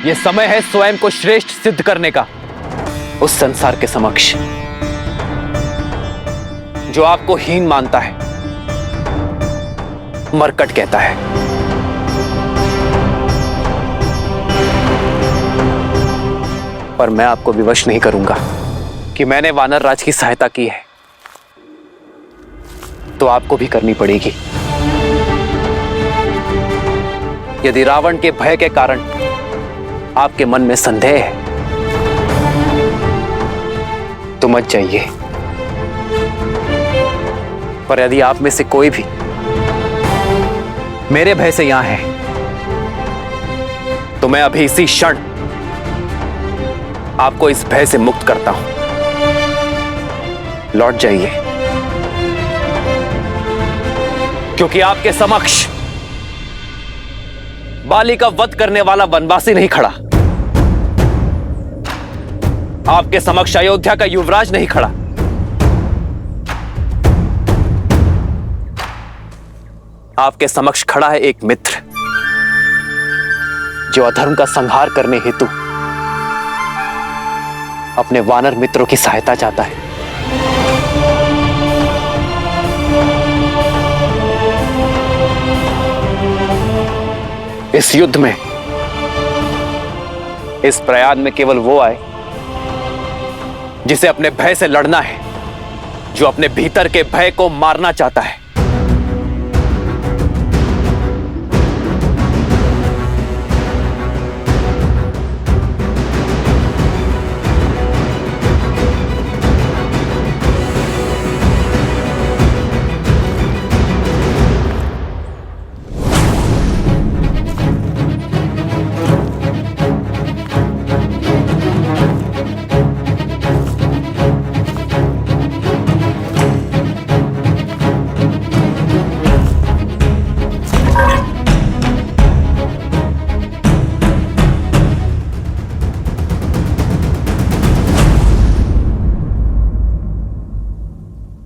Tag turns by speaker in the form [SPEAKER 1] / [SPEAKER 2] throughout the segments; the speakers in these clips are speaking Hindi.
[SPEAKER 1] यह समय है स्वयं को श्रेष्ठ सिद्ध करने का उस संसार के समक्ष जो आपको हीन मानता है, मरकट कहता है। पर मैं आपको विवश नहीं करूंगा कि मैंने वानर राज की सहायता की है, तो आपको भी करनी पड़ेगी। यदि रावण के भय के कारण आपके मन में संदेह है तो मत जाइए, पर यदि आप में से कोई भी मेरे भय से यहां है तो मैं अभी इसी क्षण आपको इस भय से मुक्त करता हूं। लौट जाइए, क्योंकि आपके समक्ष बाली का वध करने वाला वनवासी नहीं खड़ा, आपके समक्ष अयोध्या का युवराज नहीं खड़ा, आपके समक्ष खड़ा है एक मित्र जो अधर्म का संहार करने हेतु अपने वानर मित्रों की सहायता चाहता है। इस युद्ध में, इस प्रयाग में केवल वो आए जिसे अपने भय से लड़ना है, जो अपने भीतर के भय को मारना चाहता है।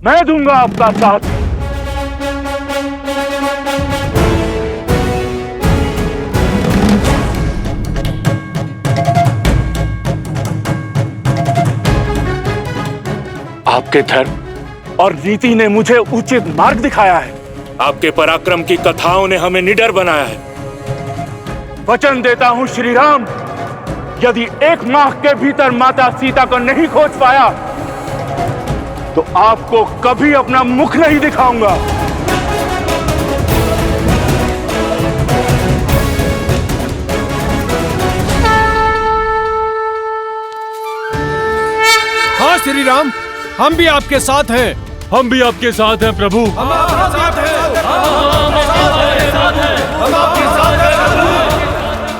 [SPEAKER 2] मैं दूंगा आपका साथ। आपके धर्म और नीति ने मुझे उचित मार्ग दिखाया है। आपके पराक्रम की कथाओं ने हमें निडर बनाया है। वचन देता हूं श्री राम, यदि 1 माह के भीतर माता सीता को नहीं खोज पाया तो आपको कभी अपना मुख नहीं दिखाऊंगा।
[SPEAKER 3] हाँ श्री राम, हम भी आपके साथ हैं।
[SPEAKER 2] हम भी आपके साथ हैं प्रभु।
[SPEAKER 3] हम आपके साथ हैं। हम आपके साथ हैं।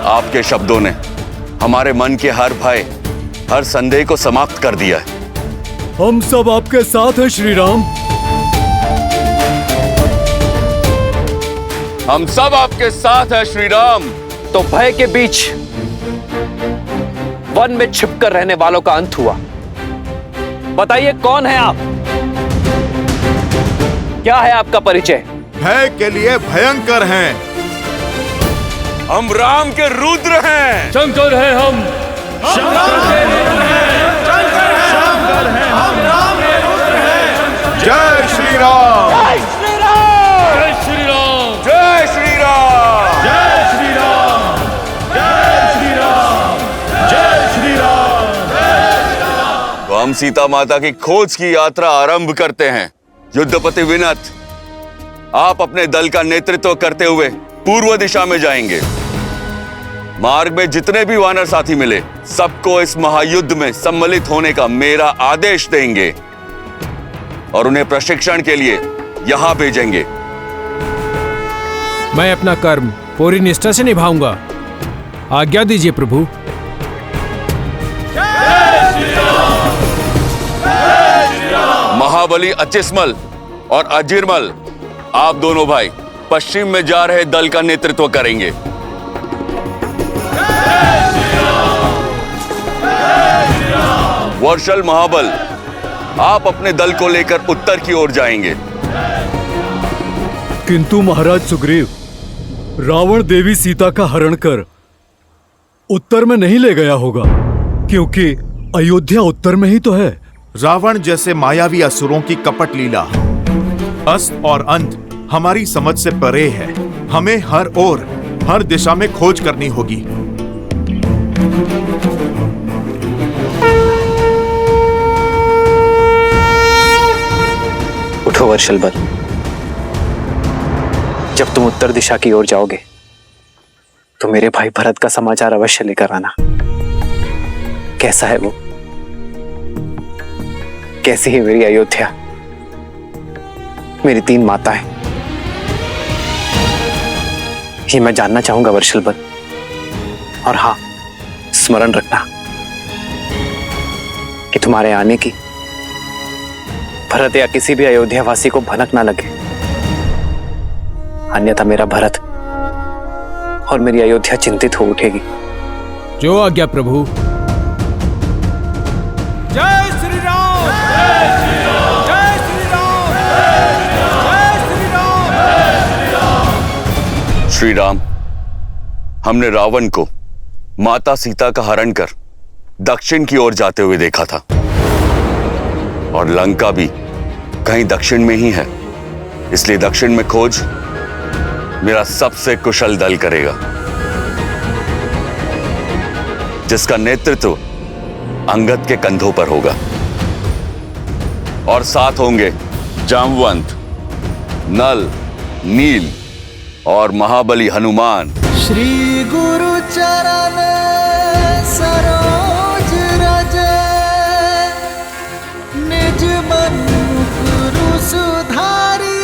[SPEAKER 4] आपके शब्दों ने हमारे मन के हर भय, हर संदेह को समाप्त कर दिया है।
[SPEAKER 3] हम सब आपके साथ हैं श्री राम।
[SPEAKER 4] हम सब आपके साथ हैं श्री राम।
[SPEAKER 1] तो भय के बीच वन में छिपकर रहने वालों का अंत हुआ। बताइए कौन है आप? क्या है आपका परिचय?
[SPEAKER 5] भय के लिए भयंकर हैं।
[SPEAKER 4] हम राम के रुद्र हैं।
[SPEAKER 2] शंकर है हम।
[SPEAKER 5] जय श्री राम।
[SPEAKER 2] जय श्री राम। जय श्री राम।
[SPEAKER 4] जय श्री राम।
[SPEAKER 2] जय श्री राम। जय श्री राम। जय श्री राम।
[SPEAKER 4] तो हम सीता माता की खोज की यात्रा आरंभ करते हैं। युद्धपति विनत, आप अपने दल का नेतृत्व करते हुए पूर्व दिशा में जाएंगे। मार्ग में जितने भी वानर साथी मिले, सबको इस महायुद्ध में सम्मिलित होने का मेरा आदेश देंगे और उन्हें प्रशिक्षण के लिए यहां भेजेंगे।
[SPEAKER 3] मैं अपना कर्म पूरी निष्ठा से निभाऊंगा। आज्ञा दीजिए प्रभु।
[SPEAKER 4] महाबली अचिस्मल और अजीरमल, आप दोनों भाई पश्चिम में जा रहे दल का नेतृत्व करेंगे। वर्षल महाबल, आप अपने दल को लेकर उत्तर की ओर जाएंगे।
[SPEAKER 6] किंतु महाराज सुग्रीव, रावण देवी सीता का हरण कर उत्तर में नहीं ले गया होगा, क्योंकि अयोध्या उत्तर में ही तो है।
[SPEAKER 5] रावण जैसे मायावी असुरों की कपट लीला, अस्त और अंत हमारी समझ से परे है। हमें हर ओर, हर दिशा में खोज करनी होगी।
[SPEAKER 1] उठो वर्षलबल, जब तुम उत्तर दिशा की ओर जाओगे तो मेरे भाई भरत का समाचार अवश्य लेकर आना। कैसा है वो, कैसी है मेरी अयोध्या, मेरी 3 माताएं, ये मैं जानना चाहूंगा वर्षलबल। और हाँ, स्मरण रखना कि तुम्हारे आने की भरत या किसी भी अयोध्या वासी को भनक ना लगे, अन्यथा मेरा भरत और मेरी अयोध्या चिंतित हो उठेगी।
[SPEAKER 3] जो आज्ञा प्रभु। जय श्री राम, जय श्री राम, जय श्री राम, जय श्री राम।
[SPEAKER 4] श्री राम, हमने रावण को माता सीता का हरण कर दक्षिण की ओर जाते हुए देखा था, और लंका भी कहीं दक्षिण में ही है। इसलिए दक्षिण में खोज मेरा सबसे कुशल दल करेगा, जिसका नेतृत्व अंगद के कंधों पर होगा, और साथ होंगे जामवंत, नल, नील और महाबली हनुमान।
[SPEAKER 7] श्री गुरु चरण सरोज रज, निज मन गुरु सुधारी,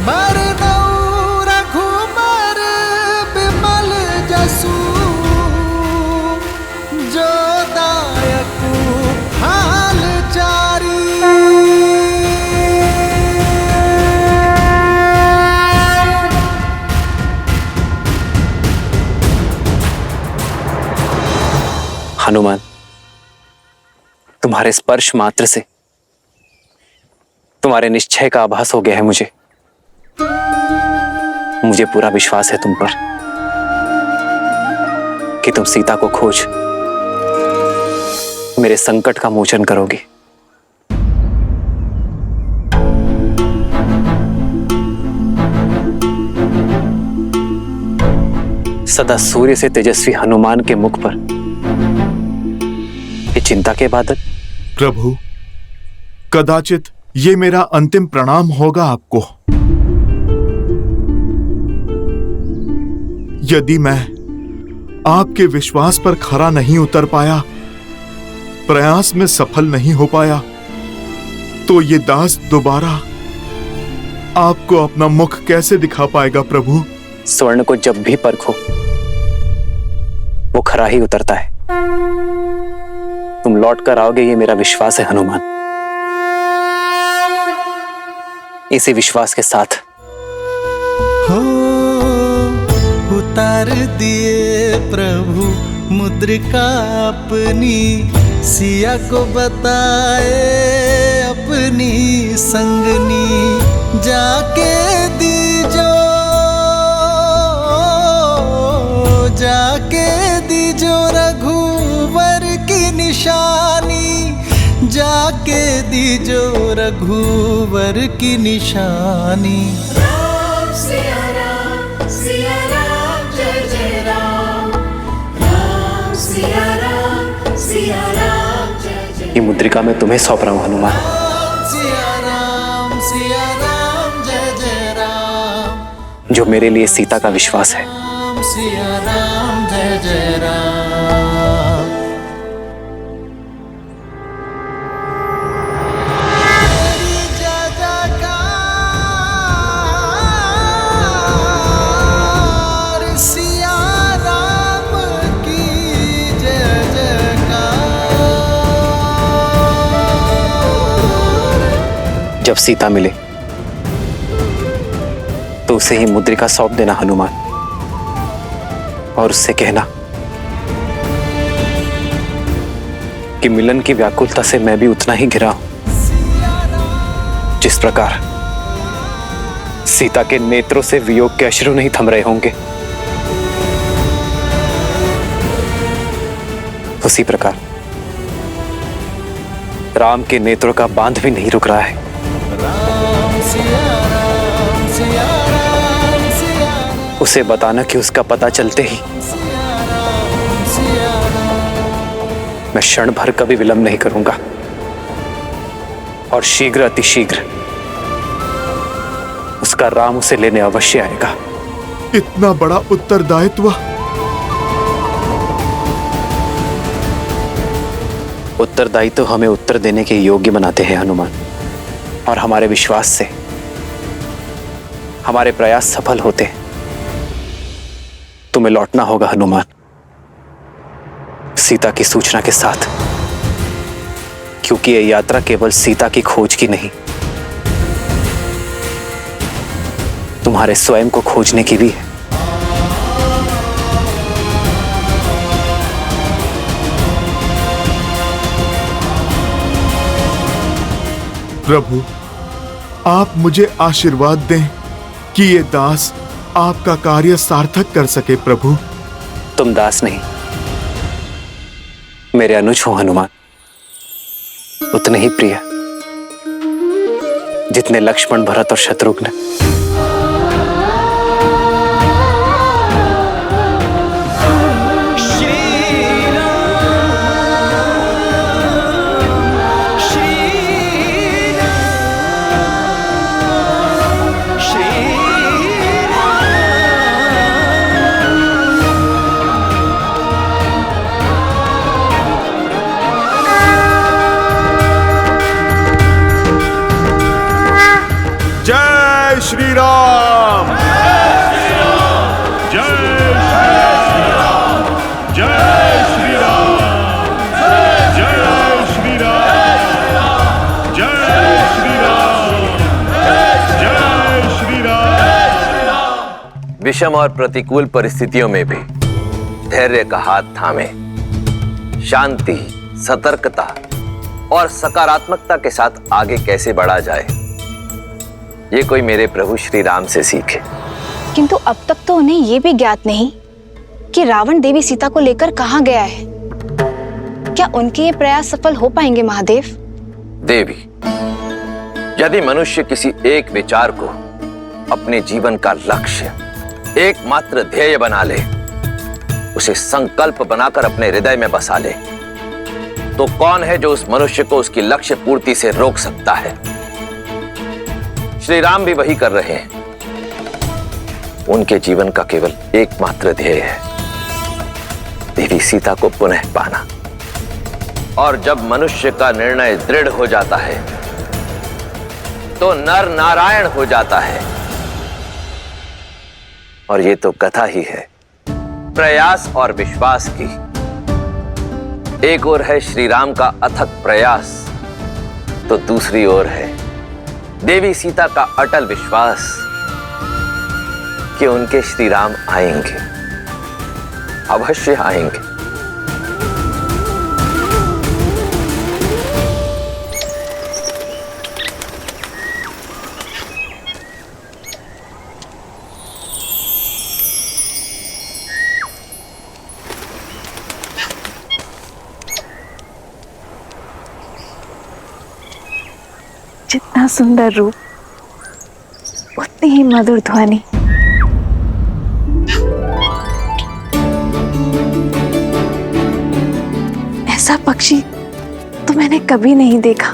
[SPEAKER 7] बरनउँ रघुबर बिमल जसु, जो दायक हाल चारी।
[SPEAKER 1] हनुमान, तुम्हारे स्पर्श मात्र से तुम्हारे निश्चय का आभास हो गया है। मुझे पूरा विश्वास है तुम पर कि तुम सीता को खोज मेरे संकट का मोचन करोगे। सदा सूर्य से तेजस्वी हनुमान के मुख पर ये चिंता के बादल।
[SPEAKER 5] प्रभु, कदाचित ये मेरा अंतिम प्रणाम होगा आपको। यदि मैं आपके विश्वास पर खरा नहीं उतर पाया, प्रयास में सफल नहीं हो पाया, तो ये दास दोबारा आपको अपना मुख कैसे दिखा पाएगा प्रभु?
[SPEAKER 1] स्वर्ण को जब भी परखो वो खरा ही उतरता है। तुम लौट कर आओगे, ये मेरा विश्वास है हनुमान। इसी विश्वास के साथ
[SPEAKER 7] हो उतार दिए प्रभु मुद्रिका अपनी, सिया को बताए अपनी संगनी, जाके दीजो रघुवर की निशानी, जाके दीजो रघुवर की निशानी।
[SPEAKER 8] राम सिया राम जय जय राम, राम सिया राम जय जय।
[SPEAKER 1] ये मुद्रिका मैं तुम्हें सौंप रहा हूं हनुमान।
[SPEAKER 7] सिया राम जय जय राम,
[SPEAKER 1] जो मेरे लिए सीता का विश्वास है।
[SPEAKER 7] राम सिया राम जय जय राम।
[SPEAKER 1] जब सीता मिले तो उसे ही मुद्रिका सौंप देना हनुमान, और उससे कहना कि मिलन की व्याकुलता से मैं भी उतना ही घिरा हूं जिस प्रकार सीता के नेत्रों से वियोग के अश्रु नहीं थम रहे होंगे। उसी प्रकार राम के नेत्रों का बांध भी नहीं रुक रहा है।
[SPEAKER 7] राम सिया राम सिया राम सिया
[SPEAKER 1] उसे बताना कि उसका पता चलते ही मैं क्षण भर का भी विलंब नहीं करूंगा और शीघ्र अतिशीघ्र उसका राम उसे लेने अवश्य आएगा।
[SPEAKER 5] इतना बड़ा उत्तरदायित्व।
[SPEAKER 1] उत्तरदायित्व तो हमें उत्तर देने के योग्य बनाते हैं हनुमान, और हमारे विश्वास से हमारे प्रयास सफल होते हैं। तुम्हें लौटना होगा हनुमान, सीता की सूचना के साथ, क्योंकि यह यात्रा केवल सीता की खोज की नहीं, तुम्हारे स्वयं को खोजने की भी है।
[SPEAKER 5] प्रभु, आप मुझे आशीर्वाद दें कि ये दास आपका कार्य सार्थक कर सके। प्रभु,
[SPEAKER 1] तुम दास नहीं, मेरे अनुज हो हनुमान, उतने ही प्रिय जितने लक्ष्मण, भरत और शत्रुघ्न।
[SPEAKER 5] जय श्री राम।
[SPEAKER 2] जय श्री राम, जय श्री राम, जय श्री राम, जय श्री राम, जय श्री राम।
[SPEAKER 9] विषम और प्रतिकूल परिस्थितियों में भी धैर्य का हाथ थामे शांति, सतर्कता और सकारात्मकता के साथ आगे कैसे बढ़ा जाए, ये कोई मेरे प्रभु श्री राम से सीखे।
[SPEAKER 10] किंतु अब तक तो उन्हें यह भी ज्ञात नहीं कि रावण देवी सीता को लेकर कहां गया है। क्या उनके ये प्रयास सफल हो पाएंगे महादेव?
[SPEAKER 9] देवी, यदि मनुष्य किसी एक विचार को अपने जीवन का लक्ष्य, एकमात्र ध्येय बना ले, उसे संकल्प बनाकर अपने हृदय में बसा ले, तो कौन है जो उस मनुष्य को उसकी लक्ष्य पूर्ति से रोक सकता है? श्री राम भी वही कर रहे हैं। उनके जीवन का केवल एकमात्र ध्येय है देवी सीता को पुनः पाना। और जब मनुष्य का निर्णय दृढ़ हो जाता है तो नर नारायण हो जाता है। और ये तो कथा ही है प्रयास और विश्वास की। एक ओर है श्री राम का अथक प्रयास, तो दूसरी ओर है देवी सीता का अटल विश्वास कि उनके श्री राम आएंगे, अवश्य आएंगे।
[SPEAKER 10] जितना सुंदर रूप, उतनी ही मधुर ध्वनि। ऐसा पक्षी तो मैंने कभी नहीं देखा।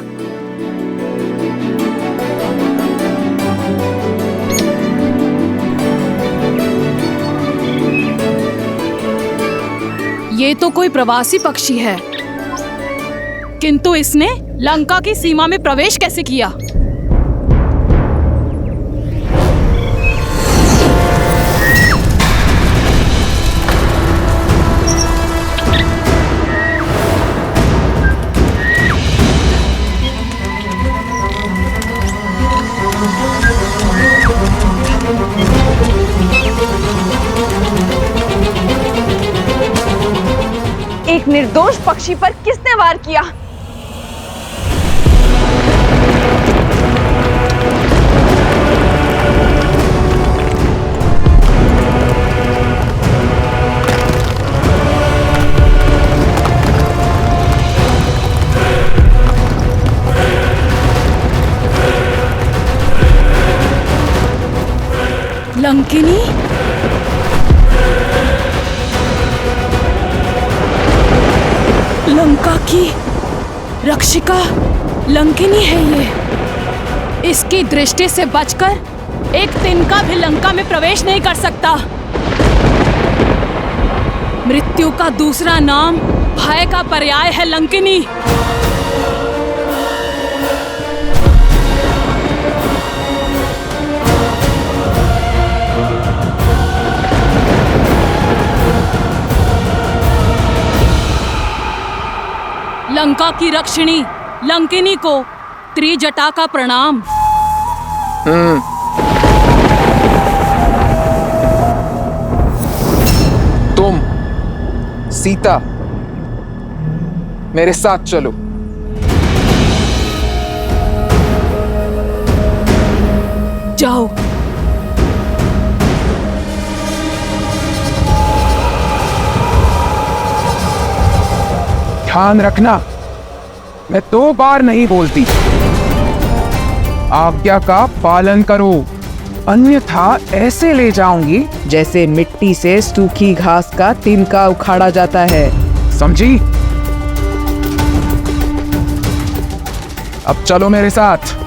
[SPEAKER 11] ये तो कोई प्रवासी पक्षी है, किंतु इसने लंका की सीमा में प्रवेश कैसे किया?
[SPEAKER 10] एक निर्दोष पक्षी पर किसने वार किया?
[SPEAKER 11] लंकिनी? लंका की रक्षिका लंकिनी है ये। इसकी दृष्टि से बचकर एक तिनका भी लंका में प्रवेश नहीं कर सकता। मृत्यु का दूसरा नाम भय का पर्याय है लंकिनी। लंका की रक्षिणी लंकिनी को त्रिजटा का प्रणाम।
[SPEAKER 12] तुम सीता मेरे साथ चलो।
[SPEAKER 11] जाओ।
[SPEAKER 12] ध्यान रखना, मैं 2 बार नहीं बोलती। आज्ञा का पालन करो, अन्यथा ऐसे ले जाऊंगी
[SPEAKER 13] जैसे मिट्टी से सूखी घास का तिनका उखाड़ा जाता है।
[SPEAKER 12] समझी? अब चलो मेरे साथ।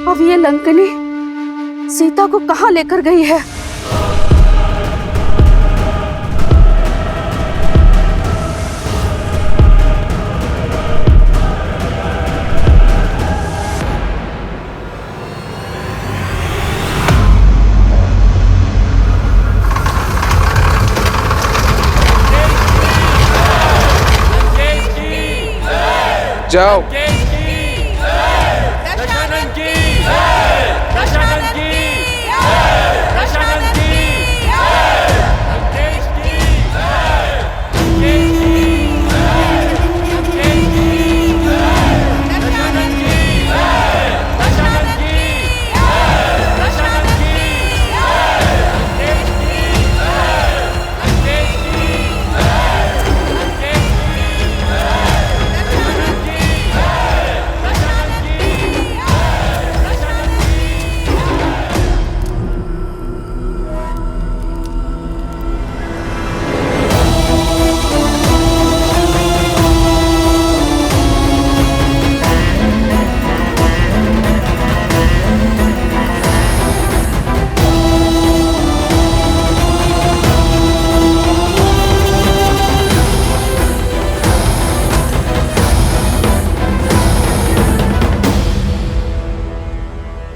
[SPEAKER 11] अब ये लंकिनी सीता को कहाँ लेकर गई है?
[SPEAKER 12] जाओ।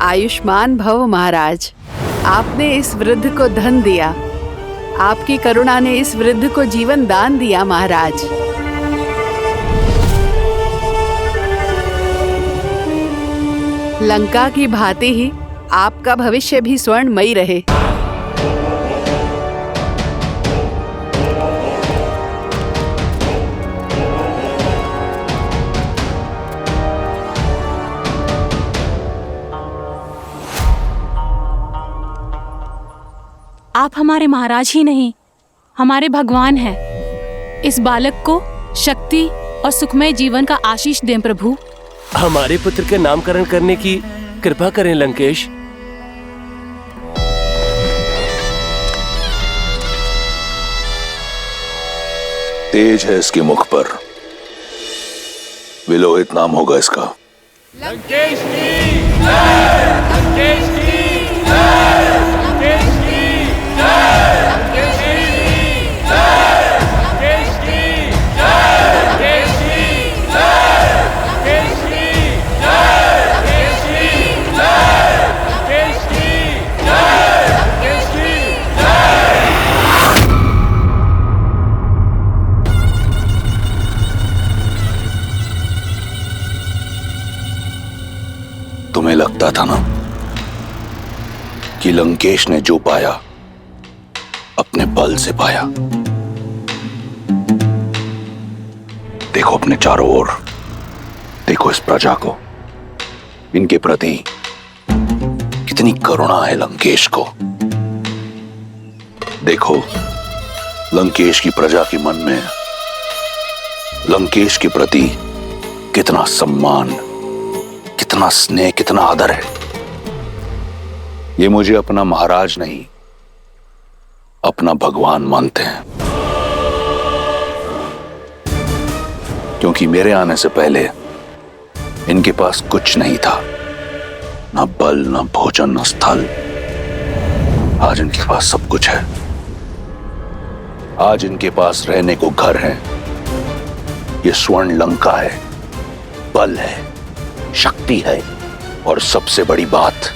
[SPEAKER 13] आयुष्मान भव महाराज, आपने इस वृद्ध को धन दिया, आपकी करुणा ने इस वृद्ध को जीवन दान दिया महाराज। लंका की भांति ही आपका भविष्य भी स्वर्णमयी रहे।
[SPEAKER 11] आप हमारे महाराज ही नहीं, हमारे भगवान हैं। इस बालक को शक्ति और सुखमय जीवन का आशीष दें प्रभु।
[SPEAKER 14] हमारे पुत्र के नामकरण करने की कृपा करें लंकेश।
[SPEAKER 15] तेज है इसके मुख पर, विलोहित नाम होगा इसका।
[SPEAKER 3] लंकेश की जय! लंकेश की जय! लंकेश की जय! लंकेश की जय! लंकेश की जय! लंकेश की जय! लंकेश की जय! लंकेश की जय! लंकेश की जय! लंकेश की जय!
[SPEAKER 15] तुम्हें लगता था ना कि लंकेश ने जो पाया अपने बल से पाया। देखो अपने चारों ओर, देखो इस प्रजा को, इनके प्रति कितनी करुणा है लंकेश को। देखो, लंकेश की प्रजा के मन में लंकेश के प्रति कितना सम्मान, कितना स्नेह, कितना आदर है। ये मुझे अपना महाराज नहीं, अपना भगवान मानते हैं। क्योंकि मेरे आने से पहले इनके पास कुछ नहीं था, ना बल, ना भोजन, ना स्थल। आज इनके पास सब कुछ है। आज इनके पास रहने को घर है, ये स्वर्ण लंका है, बल है, शक्ति है, और सबसे बड़ी बात,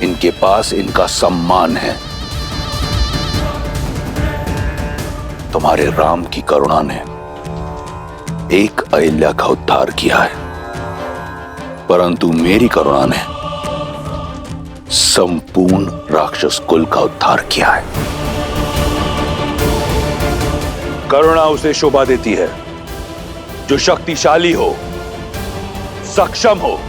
[SPEAKER 15] इनके पास इनका सम्मान है। तुम्हारे राम की करुणा ने एक अहिल्या का उद्धार किया है, परंतु मेरी करुणा ने संपूर्ण राक्षस कुल का उद्धार किया है। करुणा उसे शोभा देती है जो शक्तिशाली हो, सक्षम हो।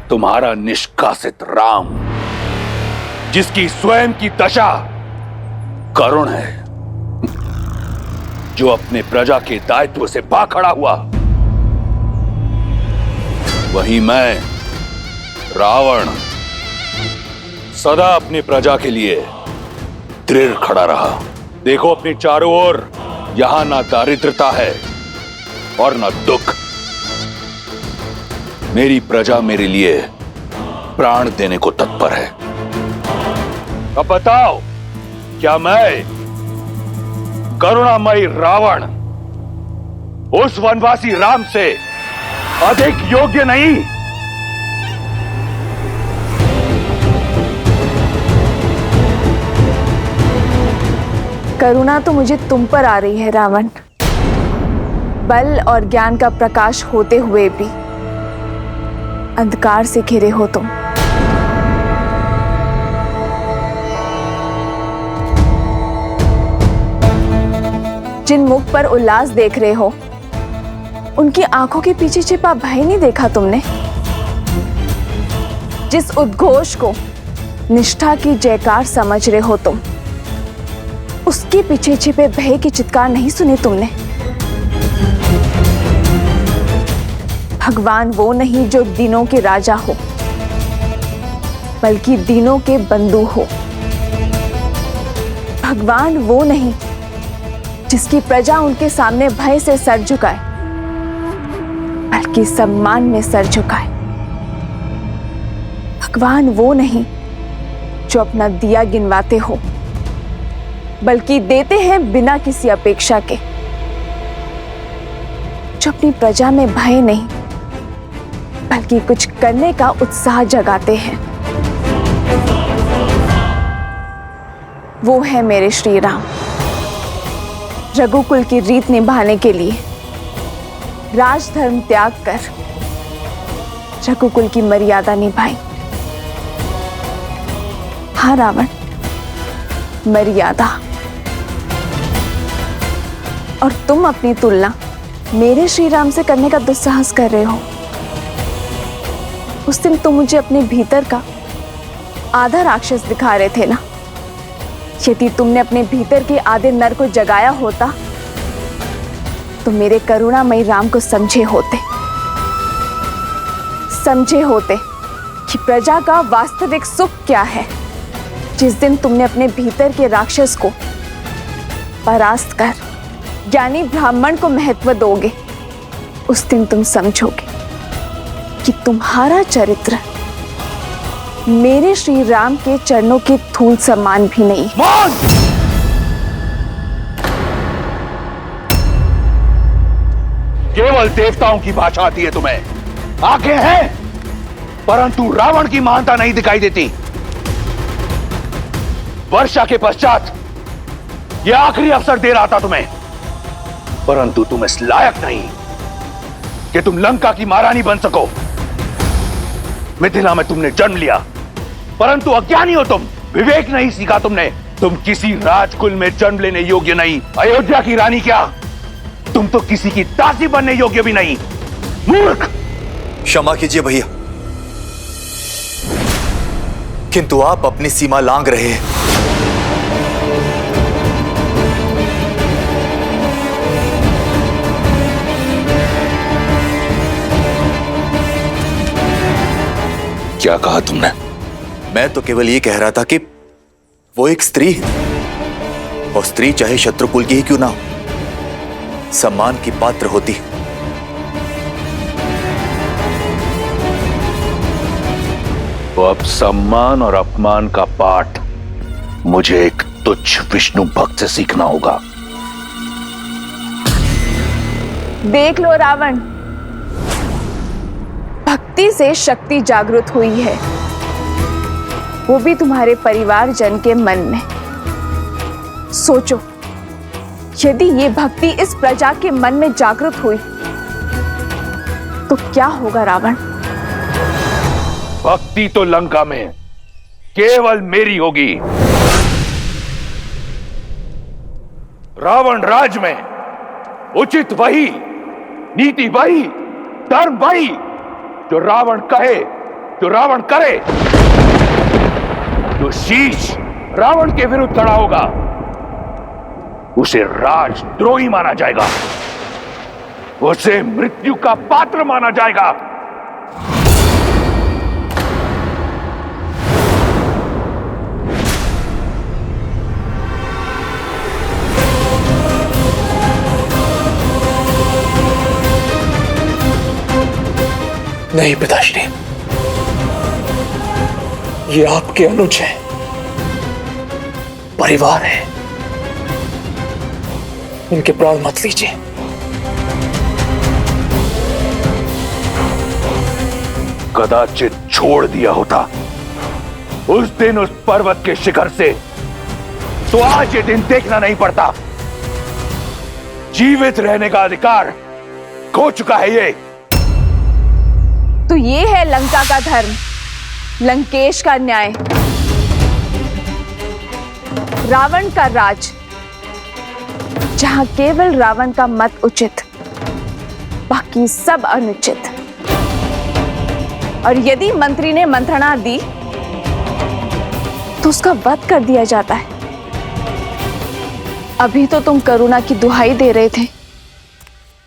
[SPEAKER 15] तुम्हारा निष्कासित राम, जिसकी स्वयं की दशा करुण है, जो अपने प्रजा के दायित्व से भाग खड़ा हुआ, वहीं मैं रावण सदा अपनी प्रजा के लिए दृढ़ खड़ा रहा। देखो अपने चारों ओर, यहां ना दारिद्रता है और ना दुख। मेरी प्रजा मेरे लिए प्राण देने को तत्पर है। अब बताओ, क्या मैं करुणामयी रावण उस वनवासी राम से अधिक योग्य नहीं?
[SPEAKER 16] करुणा तो मुझे तुम पर आ रही है रावण। बल और ज्ञान का प्रकाश होते हुए भी अंधकार से घिरे हो तुम। जिन मुख पर उल्लास देख रहे हो, उनकी आंखों के पीछे छिपा भय नहीं देखा तुमने? जिस उद्घोष को निष्ठा की जयकार समझ रहे हो तुम, उसके पीछे छिपे भय की चित्कार नहीं सुने तुमने? भगवान वो नहीं जो दीनों के राजा हो, बल्कि दीनों के बंधु हो। भगवान वो नहीं जिसकी प्रजा उनके सामने भय से सर झुकाए, बल्कि सम्मान में सर झुकाए। भगवान वो नहीं जो अपना दिया गिनवाते हो, बल्कि देते हैं बिना किसी अपेक्षा के। जो अपनी प्रजा में भय नहीं, बल्कि कुछ करने का उत्साह जगाते हैं, वो है मेरे श्री राम। रघुकुल की रीत निभाने के लिए राजधर्म त्याग कर रघुकुल की मर्यादा निभाई। हाँ रावण, मर्यादा। और तुम अपनी तुलना मेरे श्री राम से करने का दुस्साहस कर रहे हो। उस दिन तुम मुझे अपने भीतर का आधा राक्षस दिखा रहे थे ना? यदि तुमने अपने भीतर के आधे नर को जगाया होता, तो मेरे करुणामयी राम को समझे होते कि प्रजा का वास्तविक सुख क्या है। जिस दिन तुमने अपने भीतर के राक्षस को परास्त कर ज्ञानी ब्राह्मण को महत्व दोगे, उस दिन तुम समझोगे कि तुम्हारा चरित्र मेरे श्री राम के चरणों के धूल समान भी नहीं।
[SPEAKER 15] केवल देवताओं की भाषा आती है तुम्हें। आंखें हैं, परंतु रावण की महानता नहीं दिखाई देती। वर्षा के पश्चात यह आखिरी अवसर दे रहा था तुम्हें, परंतु तुम इस लायक नहीं कि तुम लंका की महारानी बन सको। मिथिला में तुमने जन्म लिया, परंतु अज्ञानी हो तुम। विवेक नहीं सीखा तुमने। तुम किसी राजकुल में जन्म लेने योग्य नहीं। अयोध्या की रानी क्या, तुम तो किसी की दासी बनने योग्य भी नहीं। मूर्ख!
[SPEAKER 17] क्षमा कीजिए भैया,
[SPEAKER 5] किंतु आप अपनी सीमा लांघ रहे हैं।
[SPEAKER 15] क्या कहा तुमने?
[SPEAKER 5] मैं तो केवल ये कह रहा था कि वो एक स्त्री है, और स्त्री चाहे शत्रुकुल की ही क्यों ना हो, सम्मान की पात्र होती है।
[SPEAKER 15] तो अब सम्मान और अपमान का पाठ मुझे एक तुच्छ विष्णु भक्त से सीखना होगा।
[SPEAKER 16] देख लो रावण, भक्ति से शक्ति जागृत हुई है, वो भी तुम्हारे परिवारजन के मन में। सोचो, यदि ये भक्ति इस प्रजा के मन में जागृत हुई तो क्या होगा रावण?
[SPEAKER 15] भक्ति तो लंका में केवल मेरी होगी। रावण राज में उचित वही, नीति वही, धर्म वही, जो रावण कहे, जो रावण करे। जो शीश रावण के विरुद्ध खड़ा होगा उसे राजद्रोही माना जाएगा, उसे मृत्यु का पात्र माना जाएगा।
[SPEAKER 1] नहीं पिताश्री, ये आपके अनुज हैं, परिवार है, इनके प्राण मत लीजिए।
[SPEAKER 15] कदाचित छोड़ दिया होता उस दिन उस पर्वत के शिखर से, तो आज ये दिन देखना नहीं पड़ता। जीवित रहने का अधिकार खो चुका है ये।
[SPEAKER 16] तो ये है लंका का धर्म, लंकेश का न्याय, रावण का राज, जहां केवल रावण का मत उचित, बाकी सब अनुचित। और यदि मंत्री ने मंत्रणा दी तो उसका वध कर दिया जाता है। अभी तो तुम करुणा की दुहाई दे रहे थे,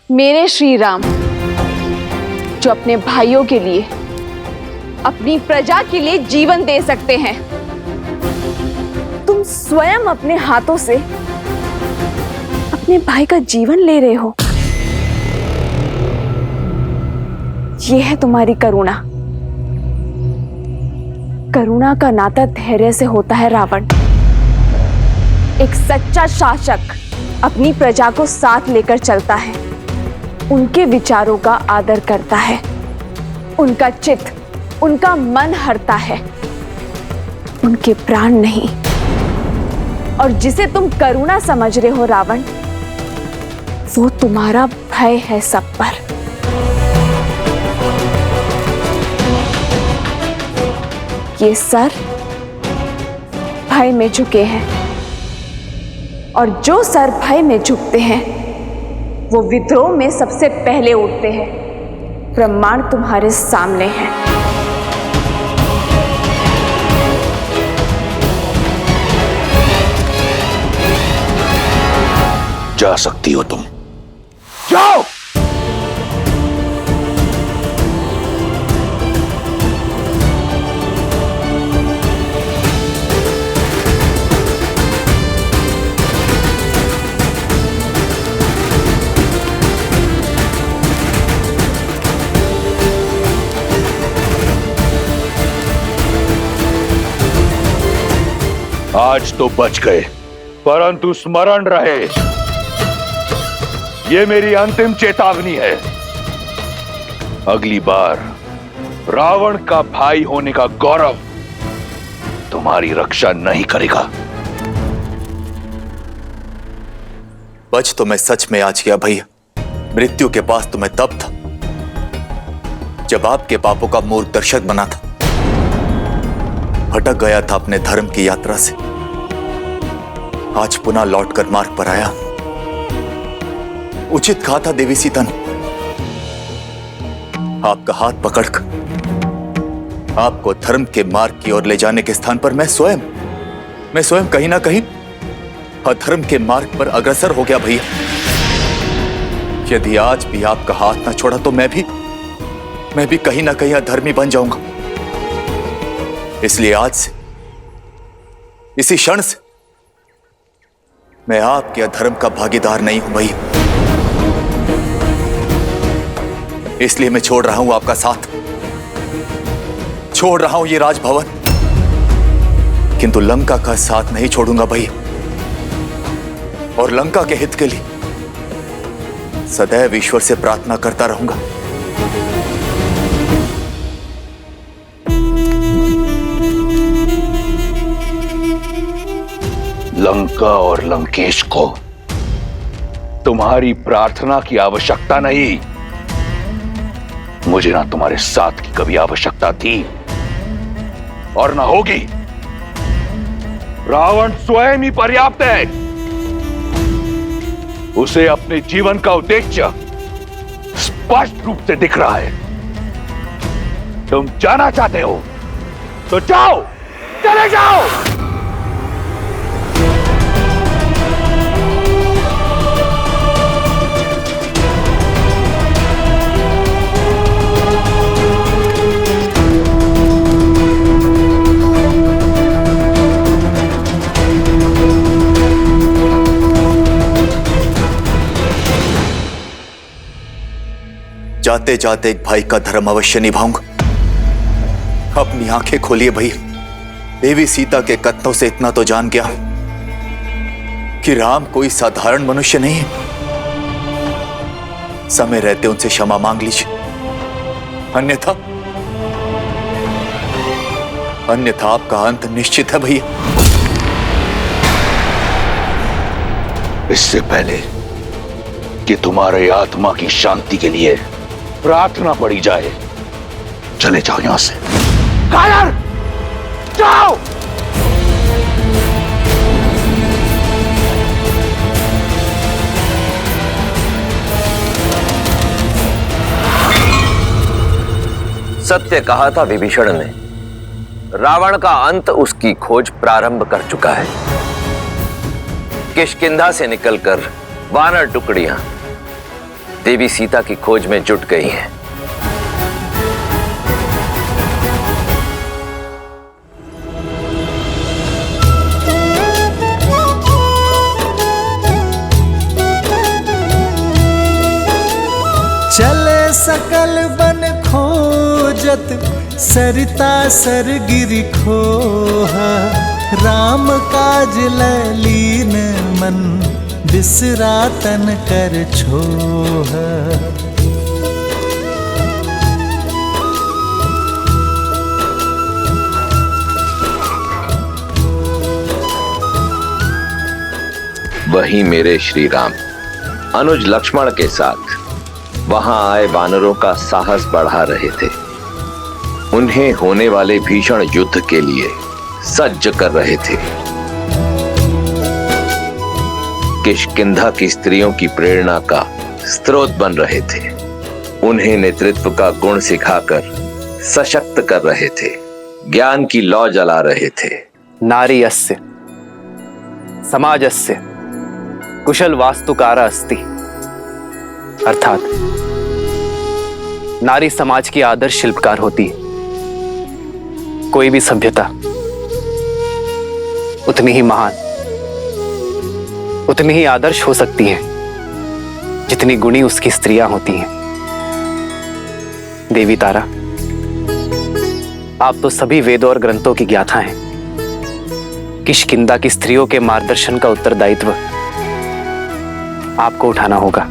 [SPEAKER 16] मेरे श्री राम, जो अपने भाइयों के लिए, अपनी प्रजा के लिए जीवन दे सकते हैं। तुम स्वयं अपने हाथों से अपने भाई का जीवन ले रहे हो। यह है तुम्हारी करुणा। करुणा का नाता धैर्य से होता है रावण। एक सच्चा शासक अपनी प्रजा को साथ लेकर चलता है, उनके विचारों का आदर करता है, उनका चित्त, उनका मन हरता है, उनके प्राण नहीं। और जिसे तुम करुणा समझ रहे हो रावण, वो तुम्हारा भय है सब पर। ये सर भय में झुके हैं, और जो सर भय में झुकते हैं वो विद्रोह में सबसे पहले उठते हैं। प्रमाण तुम्हारे सामने है।
[SPEAKER 15] जा सकती हो तुम, जाओ। आज तो बच गए, परंतु स्मरण रहे, ये मेरी अंतिम चेतावनी है। अगली बार रावण का भाई होने का गौरव तुम्हारी रक्षा नहीं करेगा।
[SPEAKER 5] बच तो मैं सच में आज गया भैया। मृत्यु के पास तो मैं तब था जब आपके पापों का मूर्ख दर्शक बना था। भटक गया था अपने धर्म की यात्रा से, आज पुनः लौटकर मार्ग पर आया। उचित कहा था देवी सीता ने, आपका हाथ पकड़कर आपको धर्म के मार्ग की ओर ले जाने के स्थान पर मैं स्वयं कहीं ना कहीं अधर्म के मार्ग पर अग्रसर हो गया भैया। यदि आज भी आपका हाथ ना छोड़ा तो मैं भी कहीं ना कहीं अधर्मी बन जाऊंगा। इसलिए आज से, इसी क्षण से मैं आपके अधर्म का भागीदार नहीं हूं भैया। इसलिए मैं छोड़ रहा हूं आपका साथ, छोड़ रहा हूं ये राजभवन, किंतु लंका का साथ नहीं छोड़ूंगा भैया। और लंका के हित के लिए सदैव ईश्वर से प्रार्थना करता रहूंगा।
[SPEAKER 15] लंका और लंकेश को तुम्हारी प्रार्थना की आवश्यकता नहीं। मुझे ना तुम्हारे साथ की कभी आवश्यकता थी और ना होगी। रावण स्वयं ही पर्याप्त है। उसे अपने जीवन का उद्देश्य स्पष्ट रूप से दिख रहा है। तुम जाना चाहते हो तो जाओ, चले जाओ।
[SPEAKER 5] जाते जाते एक भाई का धर्म अवश्य निभाऊंगा। अपनी आंखें खोलिए भैया। देवी सीता के कथनों से इतना तो जान गया कि राम कोई साधारण मनुष्य नहीं है। समय रहते उनसे क्षमा मांग लीजिए, अन्यथा आपका अंत निश्चित है भैया।
[SPEAKER 15] इससे पहले कि तुम्हारे आत्मा की शांति के लिए प्रार्थना पड़ी जाए, चले जाओ यहां से। कायर, जाओ।
[SPEAKER 9] सत्य कहा था विभीषण ने। रावण का अंत उसकी खोज प्रारंभ कर चुका है। किष्किंधा से निकलकर वानर टुकड़ियां देवी सीता की खोज में जुट गई हैं।
[SPEAKER 7] चले सकल बन खोजत, सरिता सर गिरि खोहा। राम काज ललीन मन, बिसरा तन कर छोहा।
[SPEAKER 9] वहीं मेरे श्री राम अनुज लक्ष्मण के साथ वहां आए वानरों का साहस बढ़ा रहे थे। उन्हें होने वाले भीषण युद्ध के लिए सज्ज कर रहे थे। किष्किंधा की स्त्रियों की प्रेरणा का स्रोत बन रहे थे। उन्हें नेतृत्व का गुण सिखाकर सशक्त कर रहे थे। ज्ञान की लौ जला रहे थे।
[SPEAKER 1] नारी अस्य समाजस्य कुशल वास्तुकारा अस्ति, अर्थात नारी समाज की आदर्श शिल्पकार होती है। कोई भी सभ्यता उतनी ही महान, उतनी ही आदर्श हो सकती है जितनी गुणी उसकी स्त्रियां होती हैं। देवी तारा, आप तो सभी वेदों और ग्रंथों की ज्ञाता हैं। किष्किंधा की स्त्रियों के मार्गदर्शन का उत्तरदायित्व आपको उठाना होगा।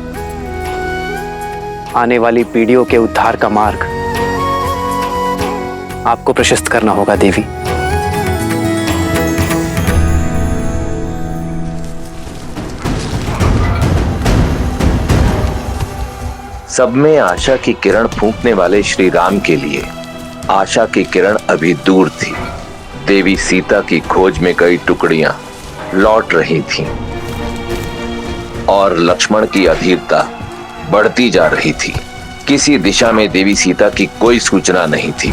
[SPEAKER 1] आने वाली पीढ़ियों के उद्धार का मार्ग आपको प्रशस्त करना होगा देवी।
[SPEAKER 9] सब में आशा की किरण फूंकने वाले श्री राम के लिए आशा की किरण अभी दूर थी। देवी सीता की खोज में कई टुकड़ियां लौट रही थीं और लक्ष्मण की अधीरता बढ़ती जा रही थी। किसी दिशा में देवी सीता की कोई सूचना नहीं थी।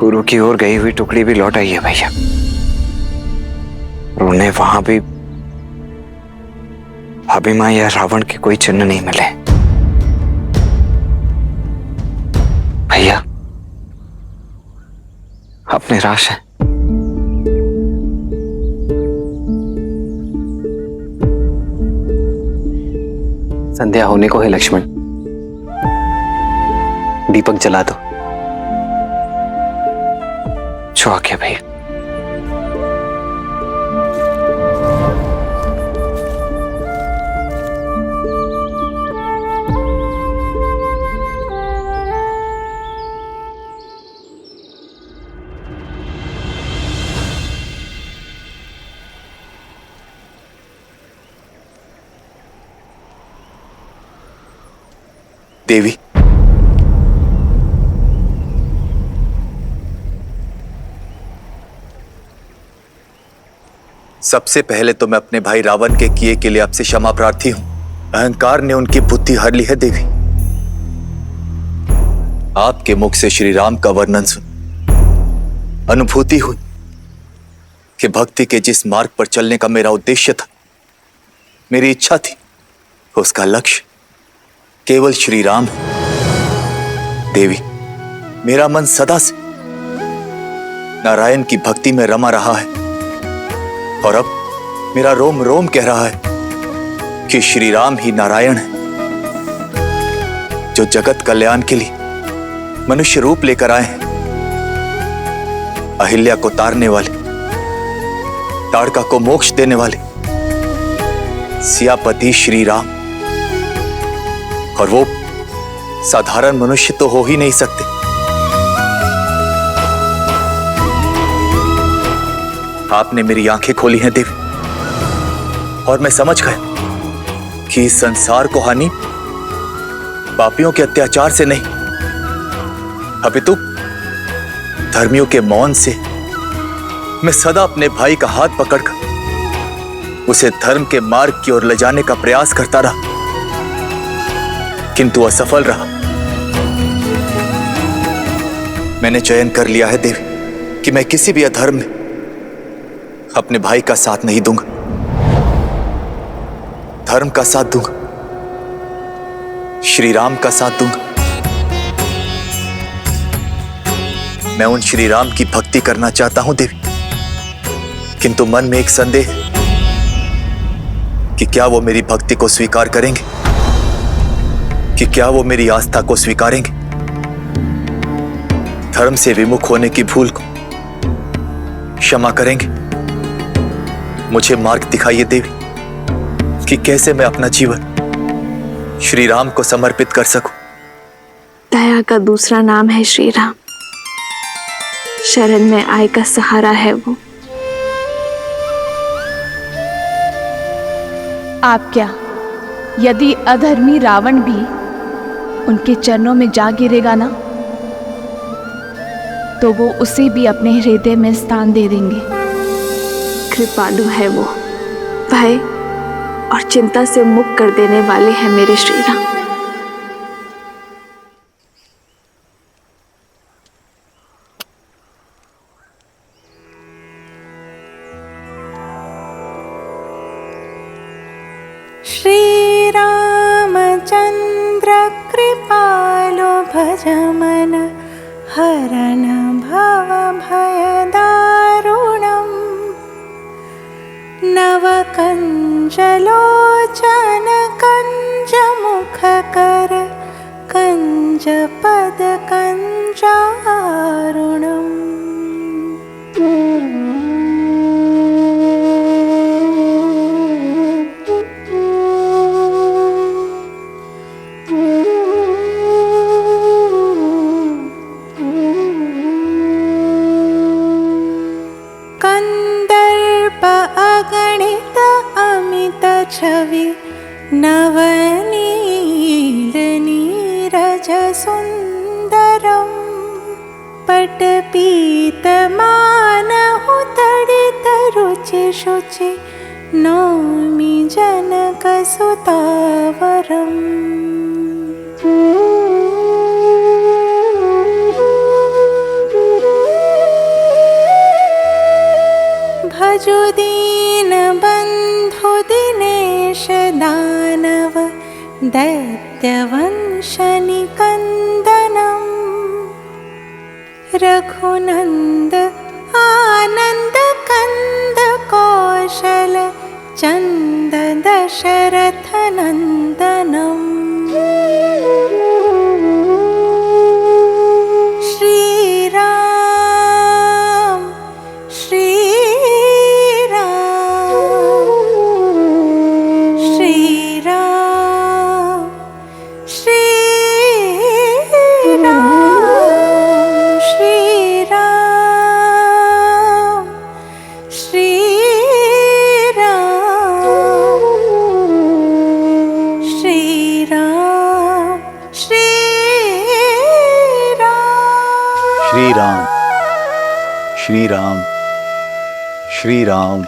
[SPEAKER 1] गुरु की ओर गई हुई टुकड़ी भी लौट आई है भैया। और उन्हें वहां भी भाभी मां या रावण के कोई चिन्ह नहीं मिले। भैया आप निराश हैं? संध्या होने को है लक्ष्मण, दीपक जला दो। जो आ गया भैया।
[SPEAKER 5] देवी, सबसे पहले तो मैं अपने भाई रावण के किए के लिए आपसे क्षमा प्रार्थी हूं। अहंकार ने उनकी बुद्धि हर ली है देवी। आपके मुख से श्री राम का वर्णन सुन अनुभूति हुई कि भक्ति के जिस मार्ग पर चलने का मेरा उद्देश्य था, मेरी इच्छा थी, उसका लक्ष्य केवल श्री राम है। देवी, मेरा मन सदा से नारायण की भक्ति में रमा रहा है और अब मेरा रोम रोम कह रहा है कि श्री राम ही नारायण है, जो जगत कल्याण के लिए मनुष्य रूप लेकर आए हैं। अहिल्या को तारने वाले, ताड़का को मोक्ष देने वाले सियापति श्री राम। और वो साधारण मनुष्य तो हो ही नहीं सकते। आपने मेरी आंखें खोली हैं देवी, और मैं समझ गया कि इस संसार को हानि पापियों के अत्याचार से नहीं, अपितु धर्मियों के मौन से मैं सदा अपने भाई का हाथ पकड़कर उसे धर्म के मार्ग की ओर ले जाने का प्रयास करता रहा, किंतु असफल रहा। मैंने चयन कर लिया है देवी कि मैं किसी भी अधर्म में अपने भाई का साथ नहीं दूंगा, धर्म का साथ दूंगा, श्री राम का साथ दूंगा। मैं उन श्री राम की भक्ति करना चाहता हूं देवी, किंतु मन में एक संदेह है कि क्या वो मेरी भक्ति को स्वीकार करेंगे, कि क्या वो मेरी आस्था को स्वीकारेंगे। धर्म से विमुख होने की भूल को क्षमा करेंगे। मुझे मार्ग दिखाइए देवी कि कैसे मैं अपना जीवन श्री राम को समर्पित कर सकूं।
[SPEAKER 16] दया का दूसरा नाम है श्री राम। शरण में आए का सहारा है वो।
[SPEAKER 11] आप क्या, यदि अधर्मी रावण भी उनके चरणों में जा गिरेगा ना, तो वो उसे भी अपने हृदय में स्थान दे देंगे।
[SPEAKER 16] कृपालु है वो, भय और चिंता से मुक्त कर देने वाले हैं मेरे श्री राम।
[SPEAKER 8] श्री रामचंद्र कृपालो भज मन हरण भव भय दारुणम् नव कंजलोचन कंज मुख कर कंज पद कंजारुणम्। छवि नवनील नीरज सुंदरम पटपीत मानहु तडित रुचि शुचि नौमि जनक सुतावरम्। दीनबन्धु दिनेश दानव दैत्यवंशनिकन्दनम् रघुनन्द आनन्द कन्द कौशल चन्द दशरथ नन्दनम् श्रीराम श्रीराम श्रीराम श्रीराम श्रीराम श्रीराम श्रीराम
[SPEAKER 17] श्री राम श्री राम श्री राम।